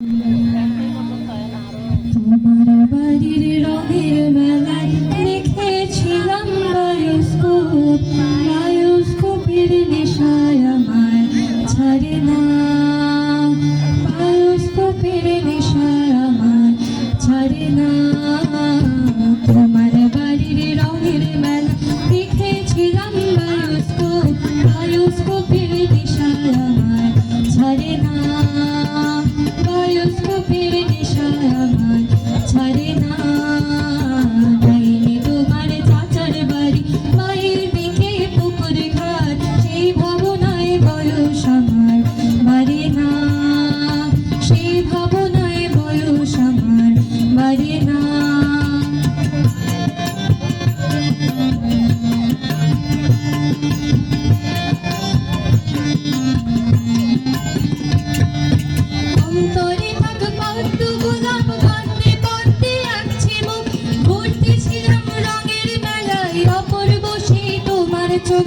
তোমার বাড়ির রঙের মেলায় দেখেছিলাম বায়োস্কোপের নেশায় আমায় ছাড়ে না, বায়োস্কোপের নেশায় আমায় ছাড়ে না। তোমার বাড়ির রঙের মেলা দেখেছিলাম বায়োস্কোপের নেশায় আমায় ছাড়ে না, বায়োস্কোপের নেশায় আমায় ছাড়ে না। যাইনি তোমার চাচার বাড়ি মায়ের দিকে পুকুর ঘাট, সেই ভাবনায় বয়স আমার বাড়ে না, সেই ভাবনায় বয়স আমার বাড়ে না। অন্তরে থাক পদ্ম গোলাপ পদ্মে পদ্মে আঁকছে মুখ, ঘুরতেছিলাম রঙের মেলায় অপূর্ব সেই তোমার চোখ।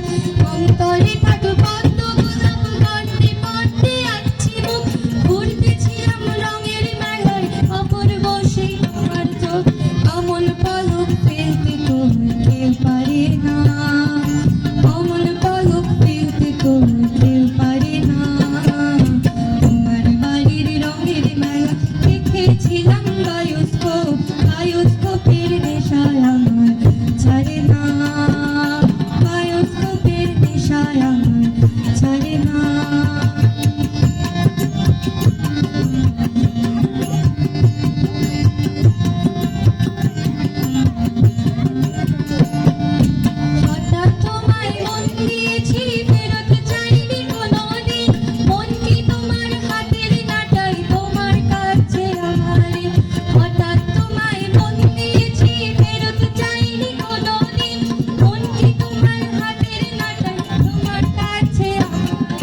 অন্তরে থাক পদ্ম গোলাপ পদ্মে পদ্মে আঁকছে মুখ, ঘুরতেছিলাম রঙের মেলায় অপূর্ব সেই তোমার চোখ। অমন পলক ফেলতে তুমি কেউ পারে না, অমন পলক ফেলতে তুমি কেউ পারে না। তোমার বাড়ির রঙের মেলা দেখেছিলাম বায়োস্কোপের নেশায় আমায় ছাড়ে না, বায়োস্কোপের নেশায় আমায় ছাড়ে না। হঠাৎ তোমায় মন দিয়েছি ফেরত চাইনি কোনোদিন, মন কি তোমার হাতের নাটাই তোমার কাছে আমার। হঠাৎ তোমায় মন দিয়েছি ফেরত চাইনি কোনোদিন, মন কি তোমার হাতের নাটাই তোমার কাছে আমার।